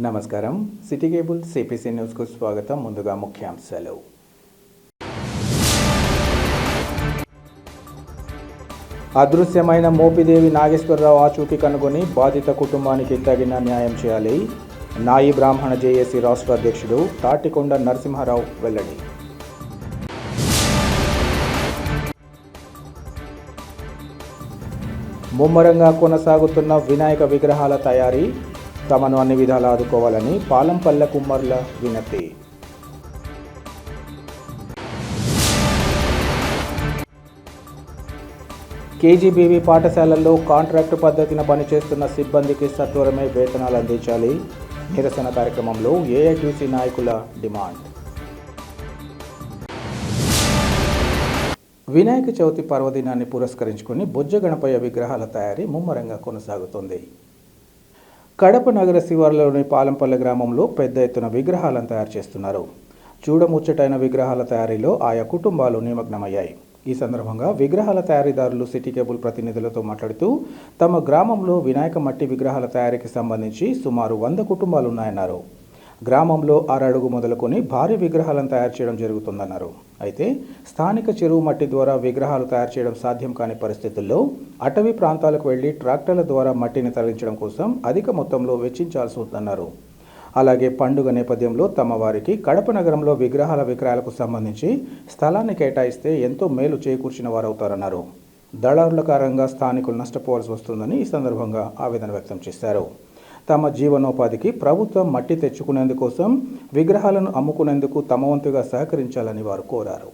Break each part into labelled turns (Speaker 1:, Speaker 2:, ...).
Speaker 1: నమస్కారం. City cable CPC న్యూస్కు స్వాగతం. ముందుగా ముఖ్యాంశాలు. అదృశ్యమైన మోపిదేవి నాగేశ్వరరావు ఆచూకీ కనుగొని బాధిత కుటుంబానికి తగిన న్యాయం చేయాలి. నాయి బ్రాహ్మణ జేఏసీ రాష్ట్ర అధ్యక్షుడు తాటికొండ నరసింహారావు వెల్లడి. ముమ్మరంగా కొనసాగుతున్న వినాయక విగ్రహాల తయారీ, తమను అన్ని విధాలా ఆదుకోవాలని పాలంపల్లె కుమ్మర్ల వినతి. కేజీబీవీ పాఠశాలల్లో కాంట్రాక్టు పద్ధతిన పనిచేస్తున్న సిబ్బందికి సత్వరమే వేతనాలు అందించాలి. నిరసన కార్యక్రమంలో ఏఐటీసీ నాయకుల డిమాండ్. వినాయక చవితి పర్వదినాన్ని పురస్కరించుకుని బొజ్జ గణపయ్య విగ్రహాల తయారీ ముమ్మరంగా కొనసాగుతుంది. కడప నగర శివారులోని పాలంపల్లె గ్రామంలో పెద్ద ఎత్తున విగ్రహాలను తయారు చేస్తున్నారు. చూడముచ్చటైన విగ్రహాల తయారీలో ఆయా కుటుంబాలు నిమగ్నమయ్యాయి. ఈ సందర్భంగా విగ్రహాల తయారీదారులు సిటీ కేబుల్ ప్రతినిధులతో మాట్లాడుతూ తమ గ్రామంలో వినాయక మట్టి విగ్రహాల తయారీకి సంబంధించి సుమారు 100 కుటుంబాలు ఉన్నాయన్నారు. గ్రామంలో 6 అడుగు మొదలుకొని భారీ విగ్రహాలను తయారు చేయడం జరుగుతుందన్నారు. అయితే స్థానిక చెరువు మట్టి ద్వారా విగ్రహాలు తయారు చేయడం సాధ్యం కాని పరిస్థితుల్లో అటవీ ప్రాంతాలకు వెళ్లి ట్రాక్టర్ల ద్వారా మట్టిని తరలించడం కోసం అధిక మొత్తంలో వెచ్చించాల్సి ఉందన్నారు. అలాగే పండుగ నేపథ్యంలో తమ వారికి కడప నగరంలో విగ్రహాల విక్రయాలకు సంబంధించి స్థలాన్ని కేటాయిస్తే ఎంతో మేలు చేకూర్చిన వారవుతారన్నారు. దళారుల కారణంగా స్థానికులు నష్టపోవాల్సి వస్తుందని ఈ సందర్భంగా ఆవేదన వ్యక్తం చేశారు. తమ జీవనోపాధికి ప్రభుత్వం మట్టి తెచ్చుకునేందుకోసం విగ్రహాలను అమ్ముకునేందుకు తమ వంతుగా సహకరించాలని వారు కోరారు.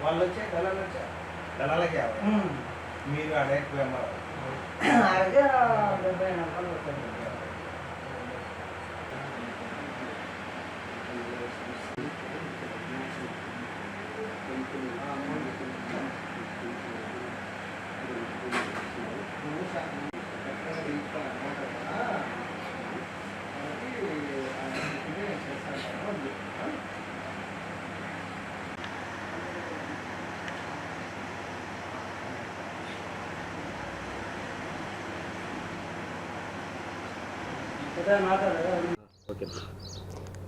Speaker 2: వాళ్ళు వచ్చే దళాలకి మీరు డైరెక్ట్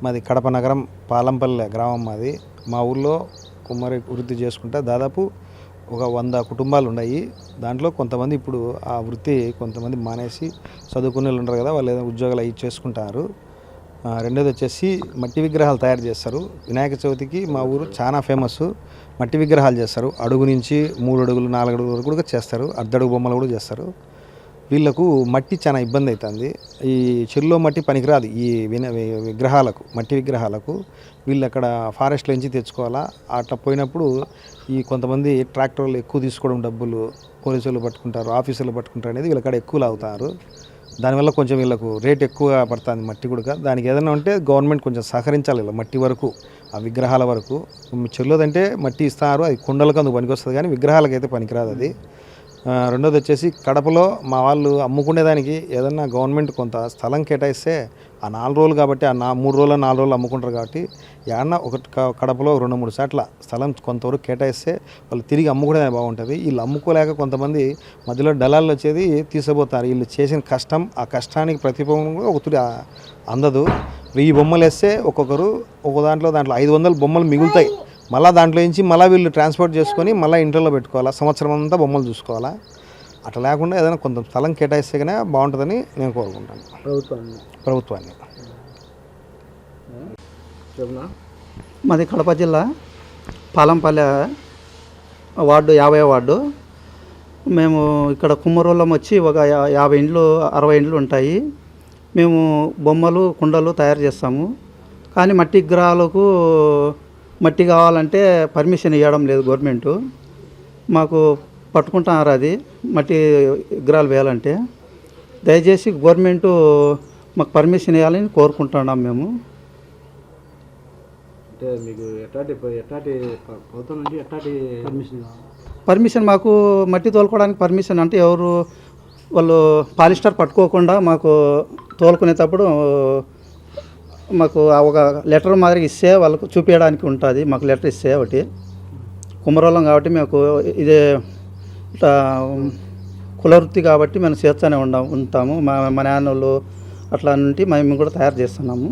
Speaker 3: మాది కడప నగరం పాలంపల్లె గ్రామం. మాది మా ఊళ్ళో కుమ్మరి వృత్తి చేసుకుంటే దాదాపు ఒక 100 కుటుంబాలు ఉన్నాయి. దాంట్లో కొంతమంది ఇప్పుడు ఆ వృత్తి కొంతమంది మానేసి చదువుకునే వాళ్ళు ఉంటారు కదా, వాళ్ళు ఏదైనా ఉద్యోగాలు అవి చేసుకుంటారు. రెండోది వచ్చేసి మట్టి విగ్రహాలు తయారు చేస్తారు. వినాయక చవితికి మా ఊరు చాలా ఫేమస్. మట్టి విగ్రహాలు చేస్తారు. అడుగు నుంచి 3 అడుగులు 4 అడుగుల వరకు కూడా చేస్తారు. అర్ధడుగు బొమ్మలు కూడా చేస్తారు. వీళ్ళకు మట్టి చాలా ఇబ్బంది అవుతుంది. ఈ చెరువులో మట్టి పనికిరాదు ఈ విగ్రహాలకు, మట్టి విగ్రహాలకు. వీళ్ళు అక్కడ ఫారెస్ట్లో నుంచి తెచ్చుకోవాలా. అట్లా పోయినప్పుడు ఈ కొంతమంది ట్రాక్టర్లు ఎక్కువ తీసుకోవడం, డబ్బులు పోలీసులు పట్టుకుంటారు, ఆఫీసులు పట్టుకుంటారు అనేది వీళ్ళక్కడ ఎక్కువ లాగుతారు. దానివల్ల కొంచెం వీళ్ళకు రేట్ ఎక్కువ పడుతుంది మట్టి కూడా. దానికి ఏదైనా ఉంటే గవర్నమెంట్ కొంచెం సహకరించాలి. ఇలా మట్టి వరకు, ఆ విగ్రహాల వరకు. చెరువులోదంటే మట్టి ఇస్తారు, అది కుండలకు అందుకు పనికి వస్తుంది, కానీ విగ్రహాలకైతే పనికిరాదు అది. రెండోది వచ్చేసి కడపలో మా వాళ్ళు అమ్ముకునేదానికి ఏదన్నా గవర్నమెంట్ కొంత స్థలం కేటాయిస్తే ఆ 4 రోజులు కాబట్టి ఆ 3 రోజులు 4 రోజులు అమ్ముకుంటారు కాబట్టి ఏమన్నా కడపలో 2-3 సార్ల స్థలం కొంతవరకు కేటాయిస్తే వాళ్ళు తిరిగి అమ్ముకునేది బాగుంటుంది. వీళ్ళు అమ్ముకోలేక కొంతమంది మధ్యలో దళాలు వచ్చేది తీసుకుపోతారు. వీళ్ళు చేసిన కష్టం, ఆ కష్టానికి ప్రతిఫలం కూడా ఒకటి అందదు. 1000 బొమ్మలు వేస్తే ఒక్కొక్కరు ఒక దాంట్లో 500 బొమ్మలు మిగులుతాయి. మళ్ళీ దాంట్లో నుంచి మళ్ళీ వీళ్ళు ట్రాన్స్పోర్ట్ చేసుకొని మళ్ళీ ఇంట్లో పెట్టుకోవాలా, సంవత్సరం అంతా బొమ్మలు చూసుకోవాలా. అట్లా లేకుండా ఏదైనా కొంత స్థలం కేటాయిస్తే కానీ బాగుంటుందని నేను కోరుకుంటాను ప్రభుత్వాన్ని.
Speaker 4: మాది కడప జిల్లా పాలంపల్లె వార్డు 50వ వార్డు. మేము ఇక్కడ కుమ్మరోళ్ళం వచ్చి ఒక 50 ఇండ్లు 60 ఇండ్లు ఉంటాయి. మేము బొమ్మలు కుండలు తయారు చేస్తాము. కానీ మట్టి విగ్రహాలకు మట్టి కావాలంటే పర్మిషన్ ఇవ్వడం లేదు గవర్నమెంటు. మాకు పట్టుకుంటున్నారు అది మట్టి విగ్రహాలు వేయాలంటే. దయచేసి గవర్నమెంటు మాకు పర్మిషన్ ఇవ్వాలని కోరుకుంటున్నాం మేము.
Speaker 3: అంటే మీకు ఎట్లాంటి ప్రభుత్వం నుంచి ఎట్లాంటి
Speaker 4: పర్మిషన్ మాకు మట్టి తోలుకోవడానికి పర్మిషన్ అంటే ఎవరు వాళ్ళు పాలిస్టర్ పట్టుకోకుండా మాకు తోలుకునేటప్పుడు మాకు ఒక లెటర్ మాదిరిగా ఇస్తే వాళ్ళకు చూపించడానికి ఉంటుంది. మాకు లెటర్ ఇస్తే ఒకటి కుమ్మరోళ్ళం కాబట్టి మాకు ఇదే ఇట్లా కులవృత్తి కాబట్టి మేము చేస్తూనే ఉంటాము. మా నాన్నోళ్ళు అట్లా నుండి మేము కూడా తయారు చేస్తున్నాము.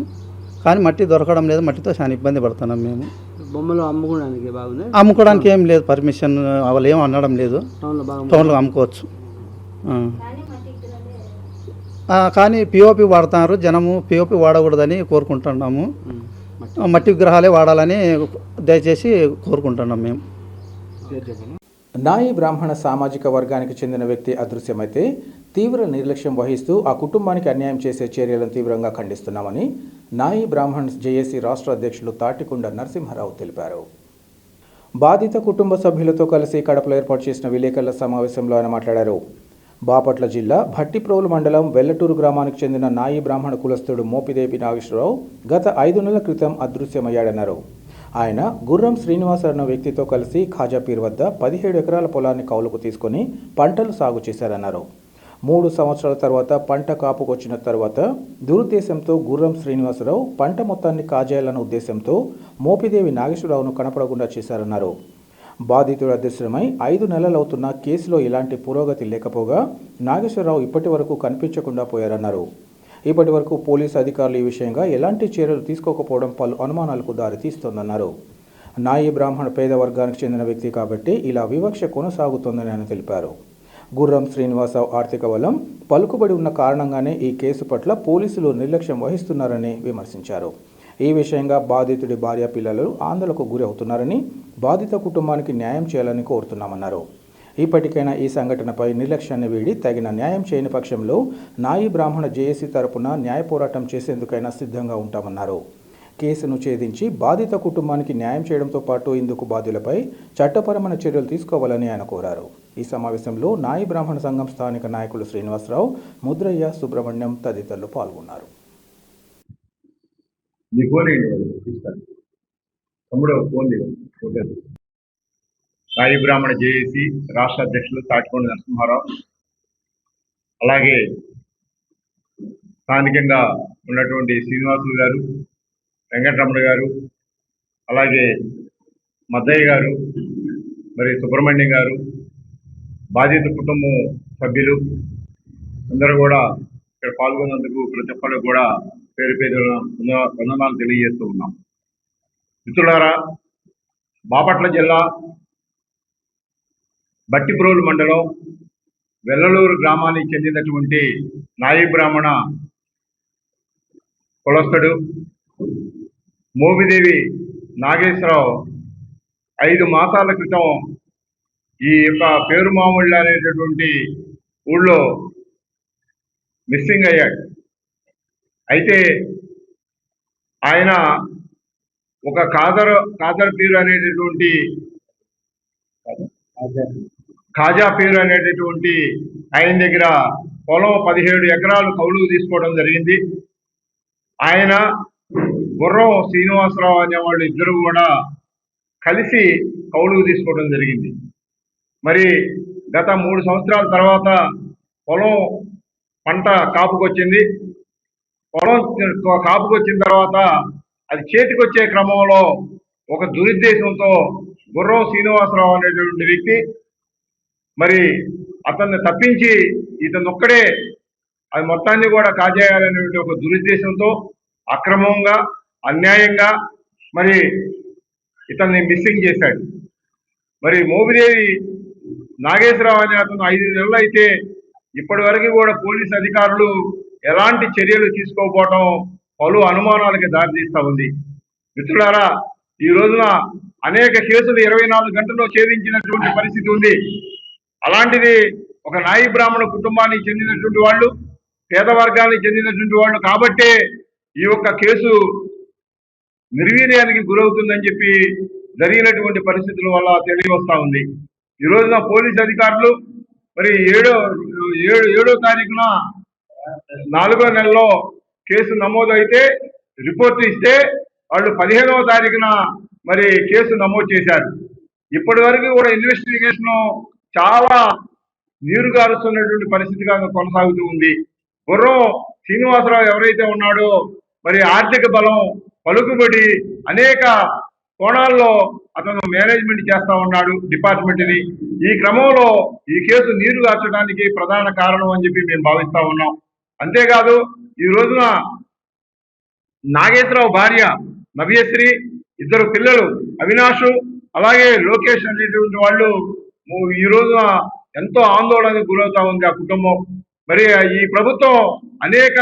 Speaker 4: కానీ మట్టి దొరకడం లేదు. మట్టితో చాలా ఇబ్బంది పడుతున్నాం మేము.
Speaker 3: బొమ్మలు అమ్ముకోవడానికి బాగుంది.
Speaker 4: అమ్ముకోవడానికి ఏం లేదు పర్మిషన్, వాళ్ళు ఏం అనడం లేదు. టౌన్లో అమ్ముకోవచ్చు. కానీ పిఓపి వాడుతున్నారు జనము. పిఓపి వాడకూడదని కోరుకుంటున్నాము. మట్టి విగ్రహాలే వాడాలని దయచేసి కోరుకుంటున్నాం మేము.
Speaker 1: నాయి బ్రాహ్మణ సామాజిక వర్గానికి చెందిన వ్యక్తి అదృశ్యమైతే తీవ్ర నిర్లక్ష్యం వహిస్తూ ఆ కుటుంబానికి అన్యాయం చేసే చర్యలను తీవ్రంగా ఖండిస్తున్నామని నాయి బ్రాహ్మణ్ జేఏసీ రాష్ట్ర అధ్యక్షులు తాటికొండ నరసింహారావు తెలిపారు. బాధిత కుటుంబ సభ్యులతో కలిసి కడపలో ఏర్పాటు చేసిన విలేకరుల సమావేశంలో ఆయన మాట్లాడారు. బాపట్ల జిల్లా భట్టిప్రోలు మండలం వెల్లటూరు గ్రామానికి చెందిన నాయి బ్రాహ్మణ కులస్తుడు మోపిదేవి నాగేశ్వరరావు గత 5 నెలల క్రితం అదృశ్యమయ్యాడన్నారు. ఆయన గుర్రం శ్రీనివాస్ అన్న వ్యక్తితో కలిసి ఖాజాపీర్ వద్ద 17 ఎకరాల పొలాన్ని కౌలుకు తీసుకొని పంటలు సాగు చేశారన్నారు. 3 సంవత్సరాల తర్వాత పంట కాపుకొచ్చిన తర్వాత దురుద్దేశంతో గుర్రం శ్రీనివాసరావు పంట మొత్తాన్ని కాజేయాలన్న ఉద్దేశంతో మోపిదేవి నాగేశ్వరరావును కనపడకుండా చేశారన్నారు. బాధితుడు అదృశ్యమై 5 నెలలవుతున్న కేసులో ఎలాంటి పురోగతి లేకపోగా నాగేశ్వరరావు ఇప్పటి వరకు కనిపించకుండా పోయారన్నారు. ఇప్పటి వరకు పోలీసు అధికారులు ఈ విషయంగా ఎలాంటి చర్యలు తీసుకోకపోవడం పలు అనుమానాలకు దారితీస్తోందన్నారు. నాయి బ్రాహ్మణ పేద వర్గానికి చెందిన వ్యక్తి కాబట్టి ఇలా వివక్ష కొనసాగుతోందని ఆయన తెలిపారు. గుర్రం శ్రీనివాసరావు ఆర్థిక బలం పలుకుబడి ఉన్న కారణంగానే ఈ కేసు పట్ల పోలీసులు నిర్లక్ష్యం వహిస్తున్నారని విమర్శించారు. ఈ విషయంగా బాధితుడి భార్య పిల్లలు ఆందోళనకు గురి అవుతున్నారని బాధిత కుటుంబానికి న్యాయం చేయాలని కోరుతున్నామన్నారు. ఇప్పటికైనా ఈ సంఘటనపై నిర్లక్ష్యాన్ని వీడి తగిన న్యాయం చేయని పక్షంలో నాయి బ్రాహ్మణ జేఏసీ తరపున న్యాయ పోరాటం చేసేందుకైనా సిద్ధంగా ఉంటామన్నారు. కేసును ఛేదించి బాధిత కుటుంబానికి న్యాయం చేయడంతో పాటు ఇందుకు బాధ్యులపై చట్టపరమైన చర్యలు తీసుకోవాలని ఆయన కోరారు. ఈ సమావేశంలో నాయి బ్రాహ్మణ సంఘం స్థానిక నాయకులు శ్రీనివాసరావు, ముద్రయ్య, సుబ్రహ్మణ్యం తదితరులు పాల్గొన్నారు.
Speaker 5: నాయి బ్రాహ్మణ జేఏసీ రాష్ట్ర అధ్యక్షులు తాటికొండ నరసింహారావు, అలాగే స్థానికంగా ఉన్నటువంటి శ్రీనివాసులు గారు, వెంకటరమణ గారు, అలాగే మద్దయ్య గారు, మరి సుబ్రహ్మణ్యం గారు, బాధిత కుటుంబం సభ్యులు అందరూ కూడా ఇక్కడ పాల్గొన్నందుకు ప్రతి ఒక్కరు కూడా పేరు పేరు వందనాలు తెలియజేస్తూ ఉన్నాం. మిత్రులారా, బాపట్ల జిల్లా భట్టిప్రోలు మండలం వెల్లలూరు గ్రామానికి చెందినటువంటి నాయి బ్రాహ్మణ కులస్తుడు మోపిదేవి నాగేశ్వరరావు 5 మాసాల క్రితం ఈ యొక్క పేరుమామిళ్ళ అనేటటువంటి ఊళ్ళో మిస్సింగ్ అయ్యాడు. అయితే ఆయన ఒక ఖాజా పీరు అనేటటువంటి ఆయన దగ్గర పొలం 17 ఎకరాలు కౌలుకు తీసుకోవడం జరిగింది. ఆయన గుర్రం శ్రీనివాసరావు అనేవాళ్ళు ఇద్దరు కూడా కలిసి కౌలుకు తీసుకోవడం జరిగింది. మరి గత 3 సంవత్సరాల తర్వాత పొలం పంట కాపుకొచ్చింది. పొలం కాపుకొచ్చిన తర్వాత అది చేతికొచ్చే క్రమంలో ఒక దురుద్దేశంతో గుర్రం శ్రీనివాసరావు అనేటువంటి వ్యక్తి మరి అతన్ని తప్పించి ఇతను ఒక్కడే అది మొత్తాన్ని కూడా కాజేయాలనేటువంటి ఒక దురుద్దేశంతో అక్రమంగా అన్యాయంగా మరి ఇతన్ని మిస్సింగ్ చేశాడు. మరి మోపిదేవి నాగేశ్వరరావు అనే అతను 5 నెలలు అయితే ఇప్పటి వరకు కూడా పోలీసు అధికారులు ఎలాంటి చర్యలు తీసుకోకపోవటం పలు అనుమానాలకి దారితీస్తూ ఉంది. మిత్రులారా, ఈ రోజున అనేక కేసులు 24 గంటల్లో ఛేదించినటువంటి పరిస్థితి ఉంది. అలాంటిది ఒక నాయి బ్రాహ్మణ కుటుంబానికి చెందినటువంటి వాళ్ళు, పేద వర్గానికి చెందినటువంటి వాళ్ళు కాబట్టే ఈ యొక్క కేసు నిర్వీర్యానికి గురవుతుందని చెప్పి జరిగినటువంటి పరిస్థితుల వల్ల తెలియవస్తా ఉంది. ఈ రోజున పోలీస్ అధికారులు మరి ఏడో తారీఖున 4వ నెలలో కేసు నమోదైతే రిపోర్ట్ ఇస్తే వాళ్ళు 15వ తారీఖున మరి కేసు నమోదు చేశారు. ఇప్పటి వరకు కూడా ఇన్వెస్టిగేషన్ చాలా నీరు గారుస్తున్నటువంటి పరిస్థితిగా కొనసాగుతూ ఉంది. గుర్రం శ్రీనివాసరావు ఎవరైతే ఉన్నాడో మరి ఆర్థిక బలం, పలుకుబడి అనేక కోణాల్లో అతను మేనేజ్మెంట్ చేస్తా ఉన్నాడు డిపార్ట్మెంట్ని. ఈ క్రమంలో ఈ కేసు నీరు గార్చడానికి ప్రధాన కారణం అని చెప్పి మేము భావిస్తా ఉన్నాం. అంతేకాదు ఈ రోజున నాగేశ్వరరావు భార్య నవ్యశ్రీ, 2 పిల్లలు అవినాష్ అలాగే లోకేష్ అనేటువంటి వాళ్ళు ఈ రోజున ఎంతో ఆందోళనకు గురవుతా ఉంది ఆ కుటుంబం. మరి ఈ ప్రభుత్వం అనేక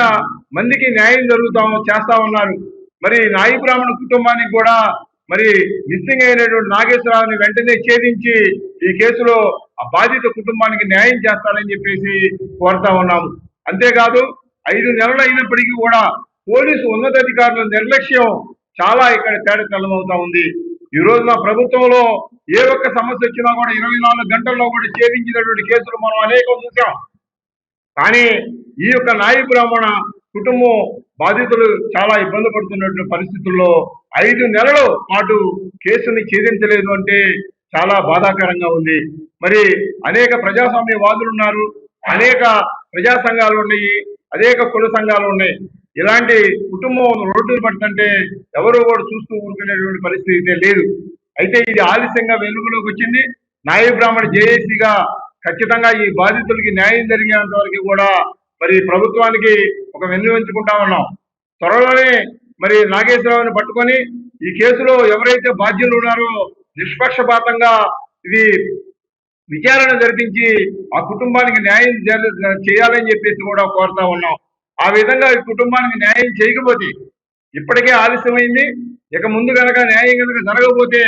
Speaker 5: మందికి న్యాయం చేస్తా ఉన్నారు. మరి నాయి బ్రాహ్మణ కుటుంబానికి కూడా మరి మిస్సింగ్ అయినటువంటి నాగేశ్వరరావుని వెంటనే ఛేదించి ఈ కేసులో ఆ బాధిత కుటుంబానికి న్యాయం చేస్తారని చెప్పేసి కోరుతా ఉన్నాము. అంతేకాదు 5 నెలలు అయినప్పటికీ కూడా పోలీసు ఉన్నతాధికారుల నిర్లక్ష్యం చాలా ఇక్కడ తేటతెల్లమవుతా ఉంది. ఈ రోజున ప్రభుత్వంలో ఏ ఒక్క సమస్య వచ్చినా కూడా 24 గంటల్లో కూడా ఛేదించినటువంటి కేసులు మనం అనేకం చూసాం. కానీ ఈ యొక్క నాయి బ్రాహ్మణ కుటుంబం బాధితులు చాలా ఇబ్బంది పడుతున్నటువంటి పరిస్థితుల్లో 5 నెలల పాటు కేసుని ఛేదించలేదు అంటే చాలా బాధాకరంగా ఉంది. మరి అనేక ప్రజాస్వామ్యవాదులు ఉన్నారు, అనేక ప్రజా సంఘాలు ఉన్నాయి, అనేక కుల సంఘాలు ఉన్నాయి. ఇలాంటి కుటుంబం రోడ్డును పడుతుంటే ఎవరు కూడా చూస్తూ ఊరుకునేటువంటి పరిస్థితి అయితే లేదు. అయితే ఇది ఆలస్యంగా వెలుగులోకి వచ్చింది. నాయి బ్రాహ్మణ జేఏసీగా ఖచ్చితంగా ఈ బాధితులకి న్యాయం జరిగేంత వరకు కూడా మరి ప్రభుత్వానికి ఒక వెన్నువెంచుకుంటా ఉన్నాం. త్వరలోనే మరి నాగేశ్వరరావుని పట్టుకొని ఈ కేసులో ఎవరైతే బాధ్యులు ఉన్నారో నిష్పక్షపాతంగా ఇది విచారణ జరిపించి ఆ కుటుంబానికి న్యాయం చేయాలని చెప్పేసి కూడా కోరుతా ఉన్నాం. ఆ విధంగా ఈ కుటుంబానికి న్యాయం చేయకపోతే, ఇప్పటికే ఆలస్యమైంది, ఇక ముందు కనుక న్యాయం కనుక జరగకపోతే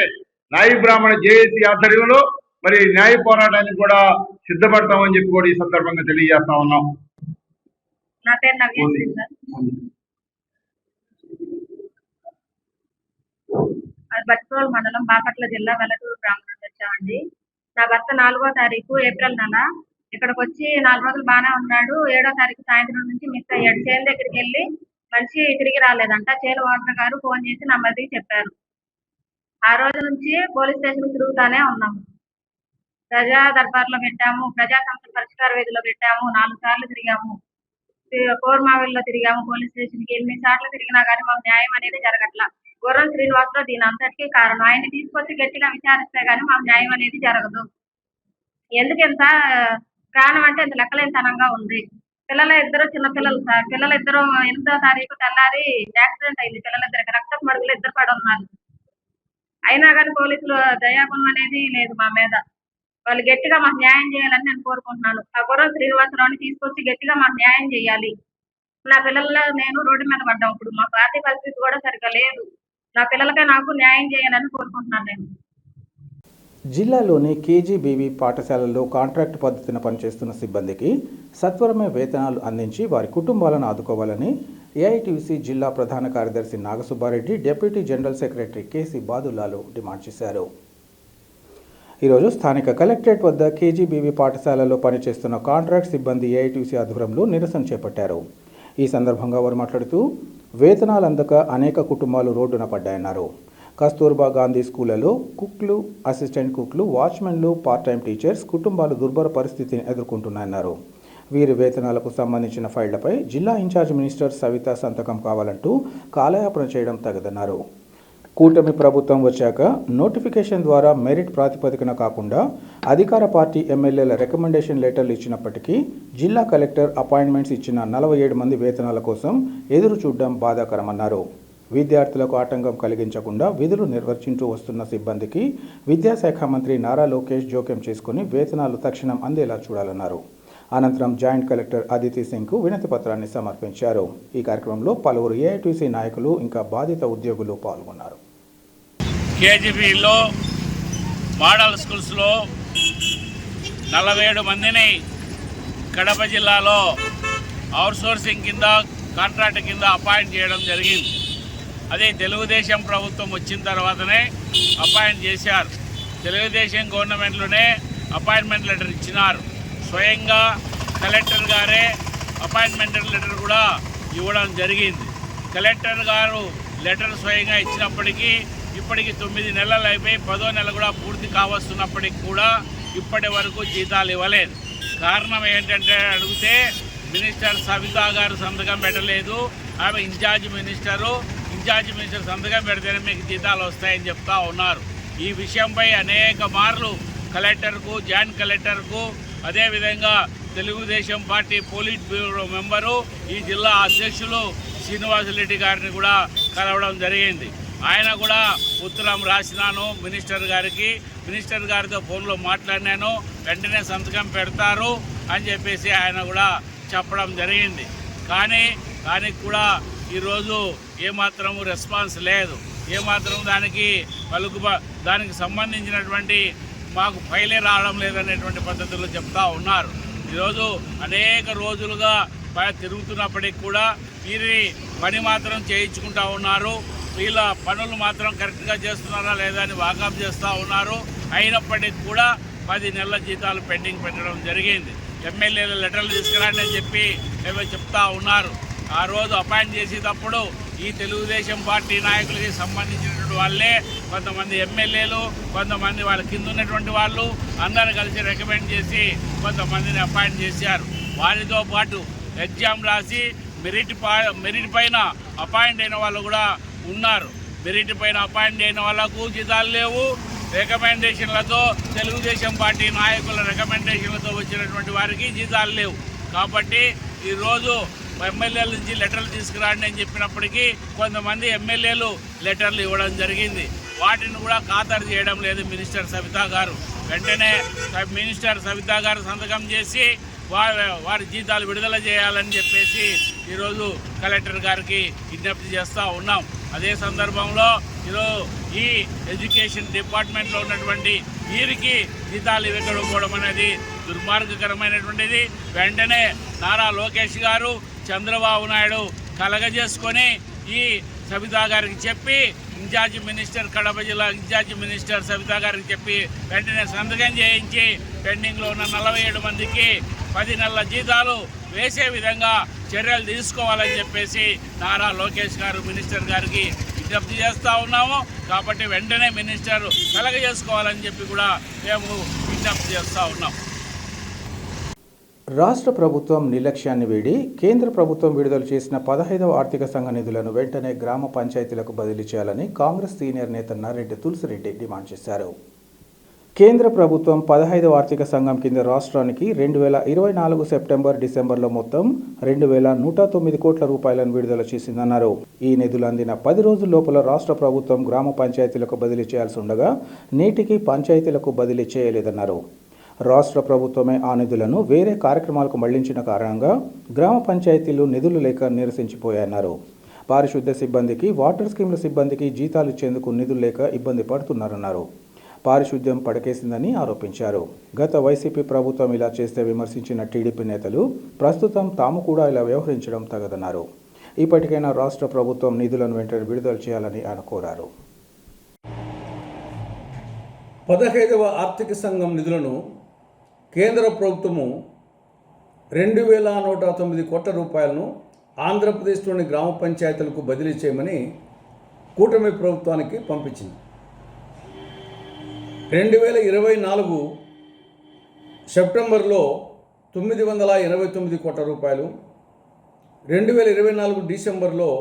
Speaker 5: నాయి బ్రాహ్మణ జేఏసీ ఆధ్వర్యంలో మరి న్యాయ పోరాటానికి కూడా సిద్ధపడతామని చెప్పి కూడా ఈ సందర్భంగా తెలియజేస్తా ఉన్నాం.
Speaker 6: నా పేరు నవ్యశ్రీ సార్. బట్రోల్ మండలం, బాపట్ల జిల్లా, వెల్లటూరు గ్రామం నుంచి వచ్చామండి. నా భర్త 4వ తారీఖు ఏప్రిల్ నెల ఇక్కడికి వచ్చి 4 రోజులు బాగానే ఉన్నాడు. 7వ తారీఖు సాయంత్రం నుంచి మిస్ అయ్యాడు. చేను దగ్గరికి వెళ్ళి మనిషి తిరిగి రాలేదంట. చేను ఓనర్ గారు ఫోన్ చేసి నా మరిదికి చెప్పారు. ఆ రోజు నుంచి పోలీస్ స్టేషన్ తిరుగుతానే ఉన్నాము. ప్రజా దర్బార్లో పెట్టాము, ప్రజా సమస్యల పరిష్కార వేదిలో పెట్టాము, 4 సార్లు తిరిగాము. కోర్మావిల్లో తిరిగాము. పోలీస్ స్టేషన్కి 8 సార్లు తిరిగినా కానీ మాకు న్యాయం అనేది జరగట్లా. గుర్రం శ్రీనివాసరావు దీని అంతటికీ కారణం. ఆయన్ని తీసుకొచ్చి గట్టిగా విచారిస్తే గానీ మాకు న్యాయం అనేది జరగదు. ఎందుకు ఇంత ప్రాణం అంటే ఇంత లెక్కలేనితనంగా ఉంది. పిల్లలు 2 చిన్న పిల్లలు సార్. పిల్లలు 2 8వ తారీఖు తెల్లారి యాక్సిడెంట్ అయింది. పిల్లలిద్దరికి రక్తపు మడుగులు 2 పడి ఉన్నారు. అయినా కానీ పోలీసులు దయాగుణం అనేది లేదు మా మీద. వాళ్ళు గట్టిగా మాకు న్యాయం చేయాలని నేను కోరుకుంటున్నాను. ఆ గుర్రం శ్రీనివాసరావుని తీసుకొచ్చి గట్టిగా మాకు న్యాయం చేయాలి. నా పిల్లల్లో నేను రోడ్డు మీద పడ్డాం. ఇప్పుడు మాకు ఆర్థిక పరిస్థితి కూడా సరిగ్గా లేదు. నా పిల్లలకే నాకు న్యాయం చేయాలని కోరుకుంటున్నాను నేను.
Speaker 1: జిల్లాలోని కేజీబీవీ పాఠశాలల్లో కాంట్రాక్ట్ పద్ధతిన పనిచేస్తున్న సిబ్బందికి సత్వరమే వేతనాలు అందించి వారి కుటుంబాలను ఆదుకోవాలని ఏఐటీయూసీ జిల్లా ప్రధాన కార్యదర్శి Nagasubbareddy, deputy general secretary KC బాదుల్లాలు డిమాండ్ చేశారు. ఈరోజు స్థానిక కలెక్టరేట్ వద్ద కేజీబీవీ పాఠశాలలో పనిచేస్తున్న కాంట్రాక్ట్ సిబ్బంది ఏఐటీయూసీ ఆధ్వర్యంలో నిరసన చేపట్టారు. ఈ సందర్భంగా వారు మాట్లాడుతూ వేతనాలు అందక అనేక కుటుంబాలు రోడ్డున పడ్డాయన్నారు. కస్తూర్బా గాంధీ స్కూళ్లలో కుక్లు, అసిస్టెంట్ కుక్లు, వాచ్మెన్లు, పార్ట్ టైం టీచర్స్ కుటుంబాలు దుర్భర పరిస్థితిని ఎదుర్కొంటున్నాయన్నారు. వీరి వేతనాలకు సంబంధించిన ఫైళ్లపై జిల్లా ఇన్ఛార్జ్ మినిస్టర్ సవిత సంతకం కావాలంటూ కాలయాపన చేయడం తగదన్నారు. కూటమి ప్రభుత్వం వచ్చాక నోటిఫికేషన్ ద్వారా మెరిట్ ప్రాతిపదికన కాకుండా అధికార పార్టీ ఎమ్మెల్యేల రికమెండేషన్ లెటర్లు ఇచ్చినప్పటికీ జిల్లా కలెక్టర్ అపాయింట్మెంట్స్ ఇచ్చిన 47 మంది వేతనాల కోసం ఎదురు చూడడం బాధాకరమన్నారు. విద్యార్థులకు ఆటంకం కలిగించకుండా విధులు నిర్వర్తించూ వస్తున్న సిబ్బందికి విద్యాశాఖ మంత్రి నారా లోకేష్ జోక్యం చేసుకుని వేతనాలు తక్షణం అందేలా చూడాలన్నారు. అనంతరం జాయింట్ కలెక్టర్ అదితి సింగ్కు వినతి పత్రాన్ని సమర్పించారు. ఈ కార్యక్రమంలో పలువురు ఏఐటీసీ నాయకులు ఇంకా బాధిత ఉద్యోగులు పాల్గొన్నారు.
Speaker 7: కేజీబీలో మోడల్ స్కూల్స్లో 47 మందిని కడప జిల్లాలో అవుట్సోర్సింగ్ కింద కాంట్రాక్ట్ కింద అపాయింట్ చేయడం జరిగింది. అదే తెలుగుదేశం ప్రభుత్వం వచ్చిన తర్వాతనే అపాయింట్ చేశారు. తెలుగుదేశం గవర్నమెంట్లోనే అపాయింట్మెంట్ లెటర్ ఇచ్చినారు. స్వయంగా కలెక్టర్ గారే అపాయింట్మెంట్ లెటర్ కూడా ఇవ్వడం జరిగింది. కలెక్టర్ గారు లెటర్ స్వయంగా ఇచ్చినప్పటికీ ఇప్పటికి 9 నెలలు అయిపోయి 10వ నెల కూడా పూర్తి కావస్తున్నప్పటికి కూడా ఇప్పటి వరకు జీతాలు ఇవ్వలేదు. కారణం ఏంటంటే అడిగితే మినిస్టర్ సవితా గారు సంతకం పెట్టలేదు. ఆమె ఇన్ఛార్జ్ మినిస్టర్ సంతకం పెడితేనే మీకు జీతాలు వస్తాయని చెప్తా ఉన్నారు. ఈ విషయంపై అనేక మార్లు కలెక్టర్కు, జాయింట్ కలెక్టర్కు, అదేవిధంగా Telugu Desam party polit bureau member, ఈ జిల్లా అధ్యక్షులు శ్రీనివాసరెడ్డి గారిని కూడా కలవడం జరిగింది. ఆయన కూడా ఉత్తరం రాసినాను మినిస్టర్ గారికి. మినిస్టర్ గారితో ఫోన్లో మాట్లాడినాను. వెంటనే సంతకం పెడతారు అని చెప్పేసి ఆయన కూడా చెప్పడం జరిగింది. కానీ కూడా ఈరోజు ఏమాత్రము రెస్పాన్స్ లేదు. ఏమాత్రం దానికి సంబంధించినటువంటి మాకు ఫైలే రావడం లేదనేటువంటి పద్ధతుల్లో చెప్తా ఉన్నారు. ఈరోజు అనేక రోజులుగా తిరుగుతున్నప్పటికి కూడా వీరి పని మాత్రం చేయించుకుంటా ఉన్నారు. వీళ్ళ పనులు మాత్రం కరెక్ట్గా చేస్తున్నారా లేదా అని వాకప్ చేస్తూ ఉన్నారు. అయినప్పటికీ కూడా 10 నెలల జీతాలు పెండింగ్ పెట్టడం జరిగింది. ఎమ్మెల్యేల లెటర్లు తీసుకురండి అని చెప్పి ఏమో చెప్తా ఉన్నారు. ఆ రోజు అపాయింట్ చేసేటప్పుడు ఈ తెలుగుదేశం పార్టీ నాయకులకి సంబంధించినటువంటి వాళ్ళే కొంతమంది ఎమ్మెల్యేలు, కొంతమంది వాళ్ళ కింద ఉన్నటువంటి వాళ్ళు అందరూ కలిసి రికమెండ్ చేసి కొంతమందిని అపాయింట్ చేశారు. వారితో పాటు ఎగ్జామ్ రాసి మెరిట్ పైన అపాయింట్ అయిన వాళ్ళు కూడా ఉన్నారు. మెరిట్ పైన అపాయింట్ అయిన వాళ్ళకు జీతాలు లేవు. రికమెండేషన్లతో తెలుగుదేశం పార్టీ నాయకుల రికమెండేషన్లతో వచ్చినటువంటి వారికి జీతాలు లేవు. కాబట్టి ఈరోజు ఎమ్మెల్యేల నుంచి లెటర్లు తీసుకురండి అని చెప్పినప్పటికీ కొంతమంది ఎమ్మెల్యేలు లెటర్లు ఇవ్వడం జరిగింది. వాటిని కూడా ఖాతరు చేయడం లేదు మినిస్టర్ సవితా గారు. వెంటనే మినిస్టర్ సవితా గారు సంతకం చేసి వారి జీతాలు విడుదల చేయాలని చెప్పేసి ఈరోజు కలెక్టర్ గారికి విజ్ఞప్తి చేస్తూ ఉన్నాం. అదే సందర్భంలో ఈరోజు ఈ ఎడ్యుకేషన్ డిపార్ట్మెంట్లో ఉన్నటువంటి వీరికి జీతాలు ఇవ్వకపోవడం అనేది దుర్మార్గకరమైనటువంటిది. వెంటనే నారా లోకేష్ గారు, చంద్రబాబు నాయుడు కలగజేసుకొని ఈ సవితా గారికి చెప్పి ఇన్ఛార్జి మినిస్టర్, కడప జిల్లా ఇన్ఛార్జి మినిస్టర్ సవితా గారికి చెప్పి వెంటనే సంతకం చేయించి పెండింగ్లో ఉన్న 47 మందికి 10 నెలల జీతాలు వేసే విధంగా చర్యలు తీసుకోవాలని చెప్పేసి నారా లోకేష్ గారు మినిస్టర్ గారికి విజ్ఞప్తి చేస్తూ ఉన్నాము. కాబట్టి వెంటనే మినిస్టర్ కలగజేసుకోవాలని చెప్పి కూడా మేము విజ్ఞప్తి చేస్తూ ఉన్నాం.
Speaker 1: రాష్ట్ర ప్రభుత్వం నిర్లక్ష్యాన్ని వీడి కేంద్ర ప్రభుత్వం విడుదల చేసిన 15వ ఆర్థిక సంఘ నిధులను వెంటనే గ్రామ పంచాయతీలకు బదిలీ చేయాలని కాంగ్రెస్ సీనియర్ నేత నర్రెడ్డి తులసిరెడ్డి డిమాండ్ చేశారు. కేంద్ర ప్రభుత్వం 15వ ఆర్థిక సంఘం కింద రాష్ట్రానికి 2024 సెప్టెంబర్ డిసెంబర్లో మొత్తం 2109 కోట్ల రూపాయలను విడుదల చేసిందన్నారు. ఈ నిధులు అందిన 10 రోజుల లోపల రాష్ట్ర ప్రభుత్వం గ్రామ పంచాయతీలకు బదిలీ చేయాల్సి ఉండగా నేటికి పంచాయతీలకు బదిలీ చేయలేదన్నారు. రాష్ట్ర ప్రభుత్వమే ఆ నిధులను వేరే కార్యక్రమాలకు మళ్లించిన కారణంగా గ్రామ పంచాయతీలు నిధులు లేక నిరసించిపోయాయన్నారు. పారిశుద్ధ్య సిబ్బందికి, వాటర్ స్కీమ్ల సిబ్బందికి జీతాలు ఇచ్చేందుకు నిధులు లేక ఇబ్బంది పడుతున్నారన్నారు. పారిశుద్ధ్యం పడకేసిందని ఆరోపించారు. గత వైసీపీ ప్రభుత్వం ఇలా చేస్తే విమర్శించిన టీడీపీ నేతలు ప్రస్తుతం తాము కూడా ఇలా వ్యవహరించడం తగదన్నారు. ఇప్పటికైనా రాష్ట్ర ప్రభుత్వం నిధులను వెంటనే విడుదల చేయాలని ఆయన కోరారు.
Speaker 8: 15వ ఆర్థిక సంఘం నిధులను కేంద్ర ప్రభుత్వము 2109 కోట్ల రూపాయలను ఆంధ్రప్రదేశ్లోని గ్రామ పంచాయతీలకు బదిలీ చేయమని కూటమి ప్రభుత్వానికి పంపించింది. 2024 సెప్టెంబర్లో 989 కోట్ల రూపాయలు, 2024 డిసెంబర్లో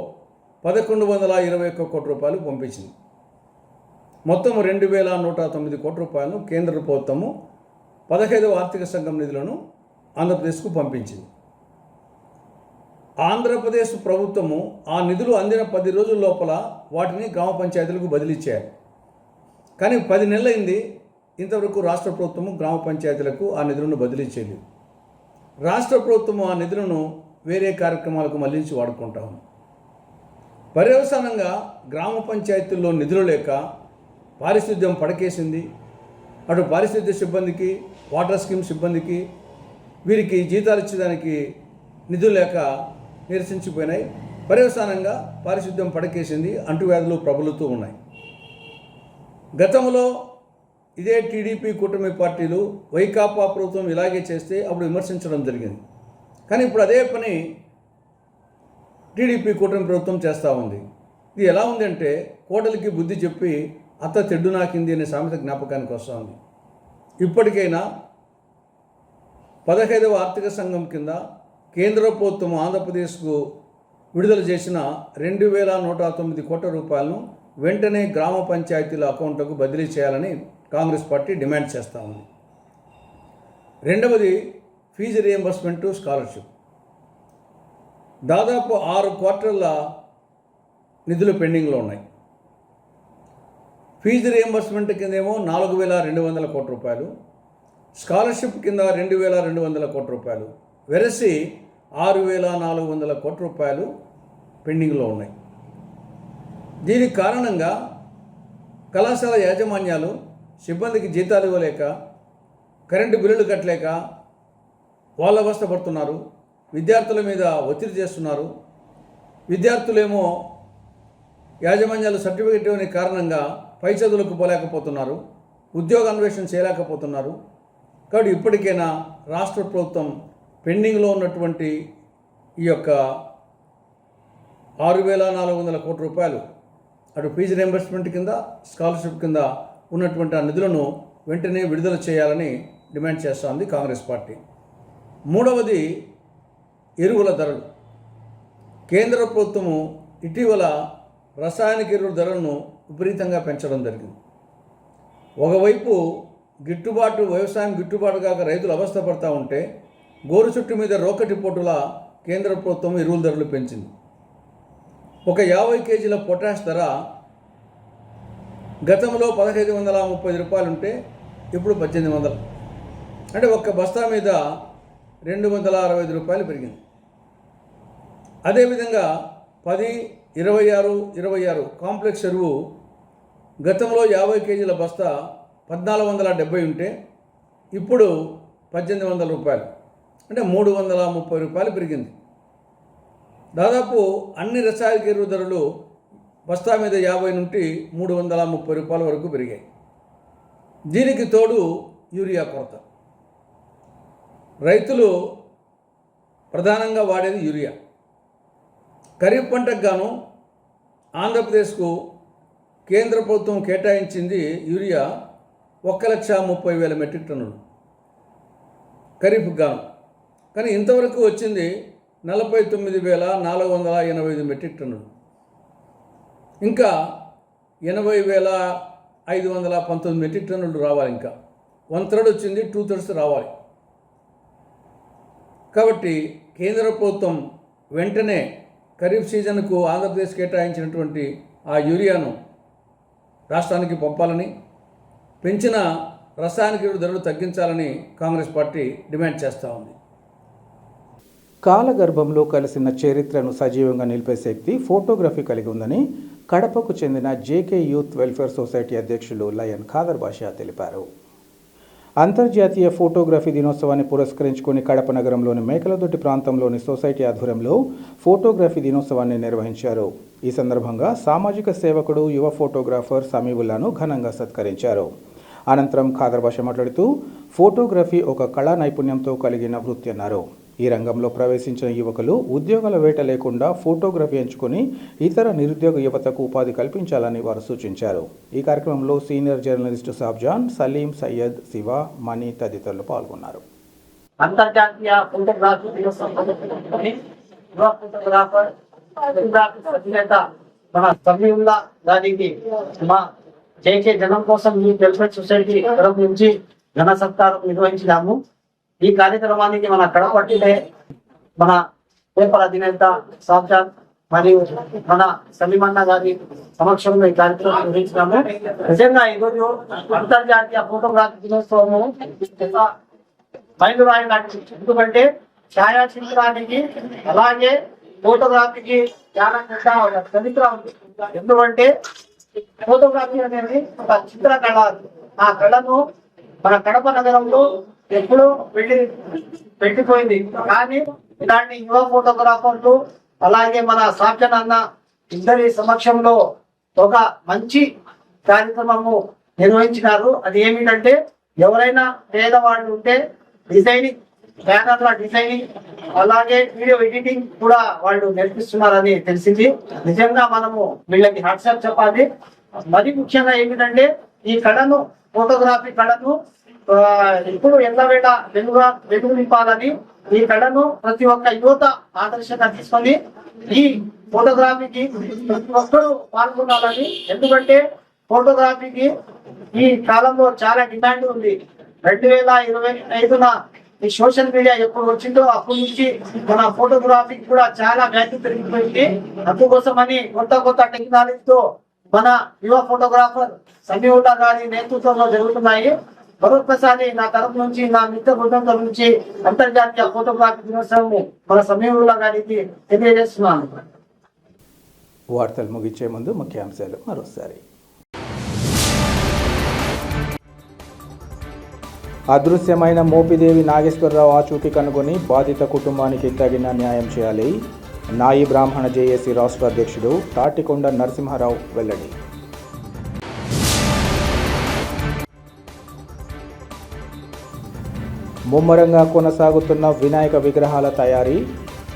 Speaker 8: 1121 కోట్ల రూపాయలు పంపించింది. మొత్తం 2109 కోట్ల రూపాయలను కేంద్ర ప్రభుత్వము 15వ ఆర్థిక సంఘం నిధులను ఆంధ్రప్రదేశ్కు పంపించింది. ఆంధ్రప్రదేశ్ ప్రభుత్వము ఆ నిధులు అందిన 10 రోజుల లోపల వాటిని గ్రామ పంచాయతీలకు బదిలీ చేయాలి. కానీ 10 నెలలైంది, ఇంతవరకు రాష్ట్ర ప్రభుత్వము గ్రామ పంచాయతీలకు ఆ నిధులను బదిలీ చేయలేదు. రాష్ట్ర ప్రభుత్వం ఆ నిధులను వేరే కార్యక్రమాలకు మళ్లించి వాడుకుంటాము. పర్యవసానంగా గ్రామ పంచాయతీల్లో నిధులు లేక పారిశుద్ధ్యం పడకేసింది. అటు పారిశుద్ధ్య సిబ్బందికి, వాటర్ స్కీమ్ సిబ్బందికి, వీరికి జీతాలు ఇచ్చేదానికి నిధులు లేక నిరసించిపోయినాయి. పర్యవసానంగా పారిశుద్ధ్యం పడకేసింది. అంటువ్యాధులు ప్రబలుతూ ఉన్నాయి. గతంలో ఇదే టీడీపీ కూటమి పార్టీలు వైకాపా ప్రభుత్వం ఇలాగే చేస్తే అప్పుడు విమర్శించడం జరిగింది. కానీ ఇప్పుడు అదే పని టీడీపీ కూటమి ప్రభుత్వం చేస్తూ ఉంది. ఇది ఎలా ఉందంటే కోడలికి బుద్ధి చెప్పి అత్త తెడ్డు నాకింది అనే సామెత జ్ఞాపకానికి వస్తూ ఉంది. ఇప్పటికైనా 15వ ఆర్థిక సంఘం కింద కేంద్ర ప్రభుత్వం ఆంధ్రప్రదేశ్కు విడుదల చేసిన 2,109 కోట్ల రూపాయలను వెంటనే గ్రామ పంచాయతీల అకౌంట్లకు బదిలీ చేయాలని కాంగ్రెస్ పార్టీ డిమాండ్ చేస్తూ ఉంది. రెండవది ఫీజు రియంబర్స్మెంట్ స్కాలర్షిప్. దాదాపు 6 క్వార్టర్ల నిధులు పెండింగ్లో ఉన్నాయి. ఫీజు రియంబర్స్మెంట్ కిందేమో 4,200 కోట్ల రూపాయలు, స్కాలర్షిప్ కింద 2,200 కోట్ల రూపాయలు, వెరసి 6,400 కోట్ల రూపాయలు పెండింగ్లో ఉన్నాయి. దీనికి కారణంగా కళాశాల యాజమాన్యాలు సిబ్బందికి జీతాలు ఇవ్వలేక, కరెంటు బిల్లులు కట్టలేక వాళ్ళ అవస్థ పడుతున్నారు. విద్యార్థుల మీద ఒత్తిడి చేస్తున్నారు. విద్యార్థులేమో యాజమాన్యాలు సర్టిఫికెట్ ఇవ్వని కారణంగా పై చదువులకు పోలేకపోతున్నారు, ఉద్యోగ అన్వేషణ చేయలేకపోతున్నారు. కాబట్టి ఇప్పటికైనా రాష్ట్ర ప్రభుత్వం పెండింగ్లో ఉన్నటువంటి ఈ యొక్క 6,400 కోట్ల రూపాయలు అటు ఫీజు రియంబర్స్మెంట్ కింద, స్కాలర్షిప్ కింద ఉన్నటువంటి ఆ నిధులను వెంటనే విడుదల చేయాలని డిమాండ్ చేస్తోంది కాంగ్రెస్ పార్టీ. మూడవది ఎరువుల ధరలు. కేంద్ర ప్రభుత్వము ఇటీవల రసాయనిక ఎరువుల ధరలను విపరీతంగా పెంచడం జరిగింది. ఒకవైపు వ్యవసాయం గిట్టుబాటు కాక రైతులు అవస్థపడతా ఉంటే, గోరు చుట్టు మీద రోకటి పోటుల కేంద్ర ప్రభుత్వం ఎరువుల ధరలు పెంచింది. ఒక 50 కేజీల పొటాష్ ధర గతంలో 1,530 రూపాయలు ఉంటే ఇప్పుడు 1,800. అంటే ఒక్క బస్తా మీద 265 రూపాయలు పెరిగింది. అదేవిధంగా 10, 26, 26 కాంప్లెక్స్ ఎరువు గతంలో 50 కేజీల బస్తా 1,470 ఉంటే ఇప్పుడు 1,800 రూపాయలు, అంటే 330 రూపాయలు పెరిగింది. దాదాపు అన్ని రసాయనిక ఎరువు ధరలు బస్తా మీద 50 నుండి 330 రూపాయల వరకు పెరిగాయి. దీనికి తోడు యూరియా కొరత. రైతులు ప్రధానంగా వాడేది యూరియా. ఖరీఫ్ పంటకు గాను ఆంధ్రప్రదేశ్కు కేంద్ర ప్రభుత్వం కేటాయించింది యూరియా 1,30,000 మెట్రిక్ టన్నులు ఖరీఫ్కు గాను. కానీ ఇంతవరకు వచ్చింది 49,485 మెట్రిక్ టన్నులు. ఇంకా 80,519 మెట్రిక్ టన్నులు రావాలి. ఇంకా 1/3 వచ్చింది, 2/3 రావాలి. కాబట్టి కేంద్ర ప్రభుత్వం వెంటనే ఖరీఫ్ సీజన్కు ఆంధ్రప్రదేశ్ కేటాయించినటువంటి ఆ యూరియాను రాష్ట్రానికి పంపాలని, పెంచిన రసాయనిక ఎరువుల ధరలు తగ్గించాలని కాంగ్రెస్ పార్టీ డిమాండ్ చేస్తూ ఉంది.
Speaker 1: కాలగర్భంలో కలిసిన చరిత్రను సజీవంగా నిలిపే శక్తి ఫోటోగ్రఫీ కలిగి ఉందని కడపకు చెందిన జేకే యూత్ వెల్ఫేర్ సొసైటీ అధ్యక్షులు లయన్ ఖాదర్ బాషా తెలిపారు. అంతర్జాతీయ ఫోటోగ్రఫీ దినోత్సవాన్ని పురస్కరించుకొని కడప నగరంలోని మేకలదొడ్డి ప్రాంతంలోని సొసైటీ ఆధ్వర్యంలో ఫోటోగ్రఫీ దినోత్సవాన్ని నిర్వహించారు. ఈ సందర్భంగా సామాజిక సేవకుడు, యువ ఫోటోగ్రాఫర్ సమీవుల్లాను ఘనంగా సత్కరించారు. అనంతరం ఖాదర్ బాషా మాట్లాడుతూ ఫోటోగ్రఫీ ఒక కళా నైపుణ్యంతో కలిగిన వృత్తి అన్నారు. ఈ రంగంలో ప్రవేశించిన యువకులు ఉద్యోగాల వేట లేకుండా ఫోటోగ్రఫీ ఎంచుకొని ఇతర నిరుద్యోగ యువతకు ఉపాధి కల్పించాలని వారు సూచించారు. ఈ కార్యక్రమంలో సీనియర్ జర్నలిస్టు సాబ్జాన్, సలీం, సయ్యద్, శివ, మణి తదితరులు పాల్గొన్నారు.
Speaker 9: అంతర్జాతీయ ఫోటోగ్రఫీ దినోత్సవం యువ ఫోటోగ్రాఫర్ అధినేత మన సమీవుల్లా దానికి మా జేకే జనం కోసం ఈ వెల్ఫేర్ సొసైటీ తరఫు నుంచి ఘన సత్కారం నిర్వహించినాము. ఈ కార్యక్రమానికి మన కడపట్టిలో మన పేపర్ అధినేత సాబ్జాన్ మరియు మన సలీమన్న గారి సమక్షంలో ఈ కార్యక్రమం నిర్వహించినాము. నిజంగా ఈరోజు అంతర్జాతీయ ఫోటోగ్రఫీ దినోత్సవము మైలురాయి లాంటి. ఎందుకంటే ఛాయాచిత్రానికి అలాగే ఫోటోగ్రఫీకి చాలా పెద్ద చరిత్ర ఉంది. ఎందుకంటే ఫోటోగ్రఫీ అనేది ఒక చిత్రకళ. ఆ కళను మన కడప నగరంలో ఎప్పుడూ పెట్టిపోయింది. కానీ ఇలాంటి యువ ఫోటోగ్రాఫర్లు అలాగే మన సాక్షన్ అన్న ఇద్దరి సమక్షంలో ఒక మంచి కార్యక్రమము నిర్వహించినారు. అది ఏమిటంటే ఎవరైనా పేదవాళ్ళు ఉంటే డిజైనింగ్, బ్యానర్ల డిజైనింగ్ అలాగే వీడియో ఎడిటింగ్ కూడా వాళ్ళు నేర్పిస్తున్నారని తెలిసింది. నిజంగా మనము వీళ్ళకి హ్యాట్సాప్ చెప్పాలి. మరి ముఖ్యంగా ఏమిటంటే ఈ కళను, ఫోటోగ్రఫీ కళను ఇప్పుడు ఎల్లవేళ వెలుగు నింపాలని, ఈ కళను ప్రతి ఒక్క యువత ఆదర్శంగా తీసుకొని ఈ ఫోటోగ్రఫీకి ప్రతి ఒక్కరూ పాల్గొనాలని. ఎందుకంటే ఫోటోగ్రఫీకి ఈ కాలంలో చాలా డిమాండ్ ఉంది. 2025న ఈ సోషల్ మీడియా ఎప్పుడు వచ్చిందో అప్పటి నుంచి మన ఫోటోగ్రఫీకి కూడా చాలా వాల్యూ పెరిగిపోయింది. అందుకోసమని కొత్త టెక్నాలజీతో మన యువ ఫోటోగ్రాఫర్ సమీవుల్లా గారి నేతృత్వంలో జరుగుతున్నాయి. మరొకసారి నా తరఫు నుంచి, నా మిత్ర బృందం నుంచి అంతర్జాతీయ ఫోటోగ్రఫీ దినోత్సవం మన సమీవుల్లా గారికి తెలియజేస్తున్నాను.
Speaker 1: వార్తలు ముగించే ముందు ముఖ్యాంశాలు మరోసారి. అదృశ్యమైన మోపిదేవి నాగేశ్వరరావు ఆచూకీ కనుగొని బాధిత కుటుంబానికి తగిన న్యాయం చేయాలి. నాయి బ్రాహ్మణ జేఏసీ రాష్ట్ర అధ్యక్షుడు తాటికొండ నరసింహారావు వెల్లడి. ముమ్మరంగా కొనసాగుతున్న వినాయక విగ్రహాల తయారీ,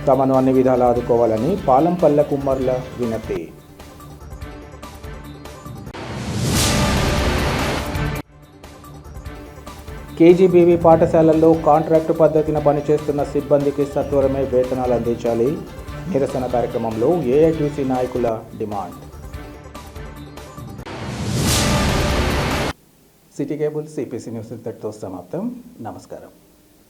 Speaker 1: తమను అన్ని విధాలా ఆదుకోవాలని పాలంపల్లె కుమ్మర్ల వినతి. కేజీబీవీ పాఠశాలల్లో కాంట్రాక్టు పద్ధతిన పనిచేస్తున్న సిబ్బందికి సత్వరమే వేతనాలు అందించాలి. నిరసన కార్యక్రమంలో ఏఐటీసీ నాయకుల demand. City cable CPC news ఇంతటితో సమాప్తం. నమస్కారం.